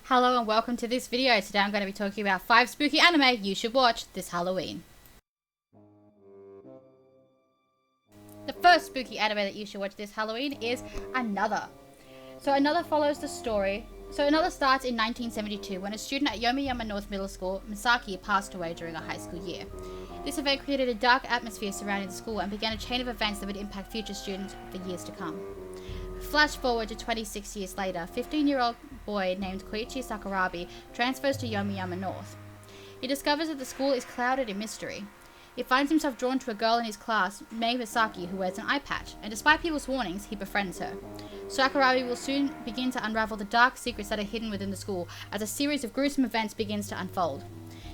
Hello and welcome to this video. Today I'm going to be talking about 5 spooky anime you should watch this Halloween. The first spooky anime that you should watch this Halloween is Another. Another follows the story. Another starts in 1972 when a student at Yomiyama North Middle School, Misaki, passed away during a high school year. This event created a dark atmosphere surrounding the school and began a chain of events that would impact future students for years to come. Flash forward to 26 years later, 15-year-old boy named Koichi Sakurabi transfers to Yomiyama North. He discovers that the school is clouded in mystery. He finds himself drawn to a girl in his class, Mei Misaki, who wears an eye patch, and despite people's warnings, he befriends her. Sakurabi will soon begin to unravel the dark secrets that are hidden within the school as a series of gruesome events begins to unfold.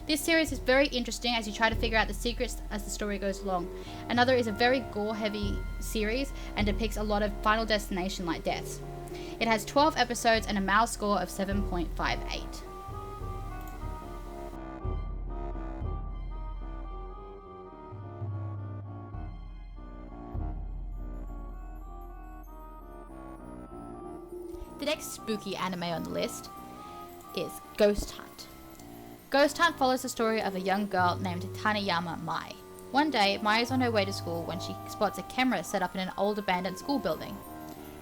This series is very interesting as you try to figure out the secrets as the story goes along. Another is a very gore-heavy series and depicts a lot of Final Destination-like deaths. It has 12 episodes and a MAL score of 7.58. The next spooky anime on the list is Ghost Hunt. Ghost Hunt follows the story of a young girl named Taniyama Mai. One day, Mai is on her way to school when she spots a camera set up in an old abandoned school building.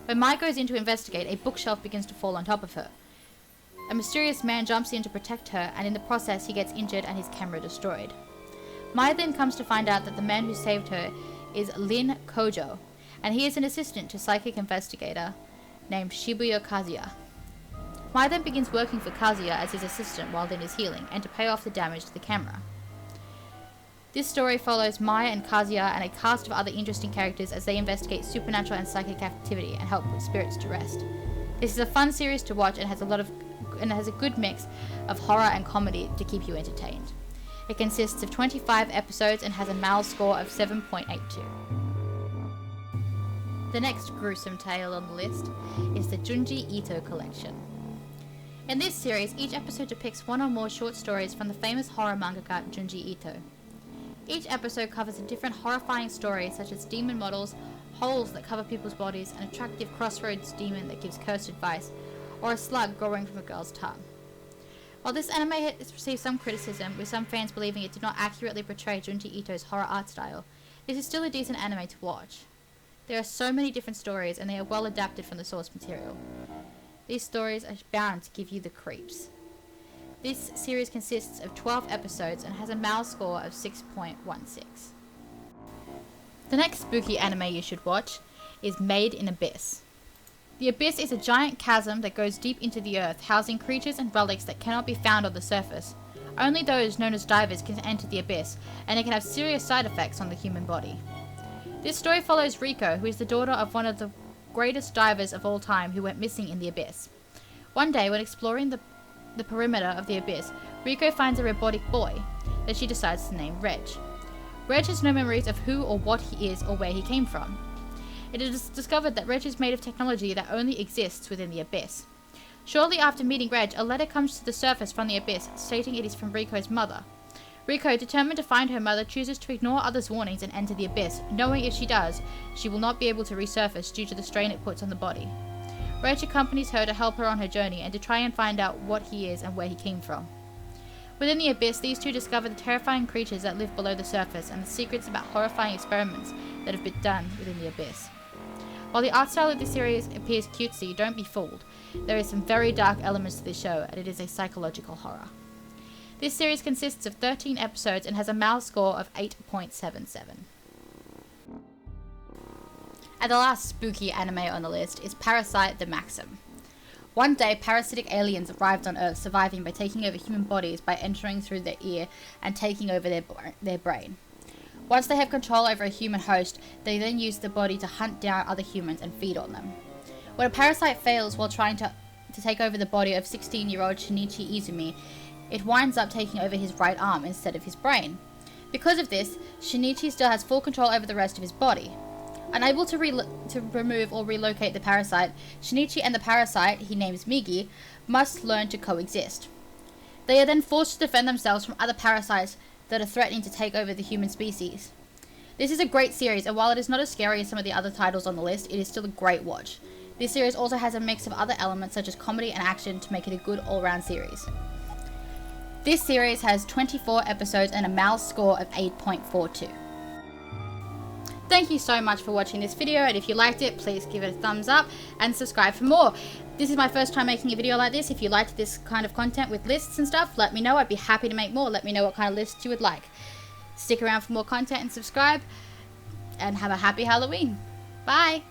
When Mai goes in to investigate, a bookshelf begins to fall on top of her. A mysterious man jumps in to protect her, and in the process he gets injured and his camera destroyed. Mai then comes to find out that the man who saved her is Lin Kojo, and he is an assistant to psychic investigator named Shibuya Kazuya. Mai then begins working for Kazuya as his assistant while Lin is healing, and to pay off the damage to the camera. This story follows Mai and Kazuya and a cast of other interesting characters as they investigate supernatural and psychic activity and help put spirits to rest. This is a fun series to watch and has a good mix of horror and comedy to keep you entertained. It consists of 25 episodes and has a MAL score of 7.82. The next gruesome tale on the list is the Junji Ito collection. In this series, each episode depicts one or more short stories from the famous horror mangaka Junji Ito. Each episode covers a different horrifying story, such as demon models, holes that cover people's bodies, an attractive crossroads demon that gives cursed advice, or a slug growing from a girl's tongue. While this anime has received some criticism, with some fans believing it did not accurately portray Junji Ito's horror art style, this is still a decent anime to watch. There are so many different stories, and they are well adapted from the source material. These stories are bound to give you the creeps. This series consists of 12 episodes and has a MAL score of 6.16. The next spooky anime you should watch is Made in Abyss. The Abyss is a giant chasm that goes deep into the earth, housing creatures and relics that cannot be found on the surface. Only those known as divers can enter the Abyss, and it can have serious side effects on the human body. This story follows Riko, who is the daughter of one of the greatest divers of all time who went missing in the Abyss. One day, when exploring the perimeter of the Abyss, Riko finds a robotic boy that she decides to name Reg. Reg has no memories of who or what he is or where he came from. It is discovered that Reg is made of technology that only exists within the Abyss. Shortly after meeting Reg, a letter comes to the surface from the Abyss stating it is from Riko's mother. Riko, determined to find her mother, chooses to ignore others' warnings and enter the Abyss, knowing if she does, she will not be able to resurface due to the strain it puts on the body. Reg accompanies her to help her on her journey and to try and find out what he is and where he came from. Within the Abyss, these two discover the terrifying creatures that live below the surface and the secrets about horrifying experiments that have been done within the Abyss. While the art style of this series appears cutesy, don't be fooled. There is some very dark elements to this show, and it is a psychological horror. This series consists of 13 episodes and has a MAL score of 8.77. And the last spooky anime on the list is Parasite the Maxim. One day, parasitic aliens arrived on Earth, surviving by taking over human bodies by entering through their ear and taking over their brain. Once they have control over a human host, they then use the body to hunt down other humans and feed on them. When a parasite fails while trying to take over the body of 16-year-old Shinichi Izumi, it winds up taking over his right arm instead of his brain. Because of this, Shinichi still has full control over the rest of his body. Unable to remove or relocate the parasite, Shinichi and the parasite, he names Migi, must learn to coexist. They are then forced to defend themselves from other parasites that are threatening to take over the human species. This is a great series, and while it is not as scary as some of the other titles on the list, it is still a great watch. This series also has a mix of other elements such as comedy and action to make it a good all-round series. This series has 24 episodes and a MAL score of 8.42. Thank you so much for watching this video, and if you liked it, please give it a thumbs up and subscribe for more. This is my first time making a video like this. If you liked this kind of content with lists and stuff, let me know. I'd be happy to make more. Let me know what kind of lists you would like. Stick around for more content and subscribe, and have a happy Halloween. Bye!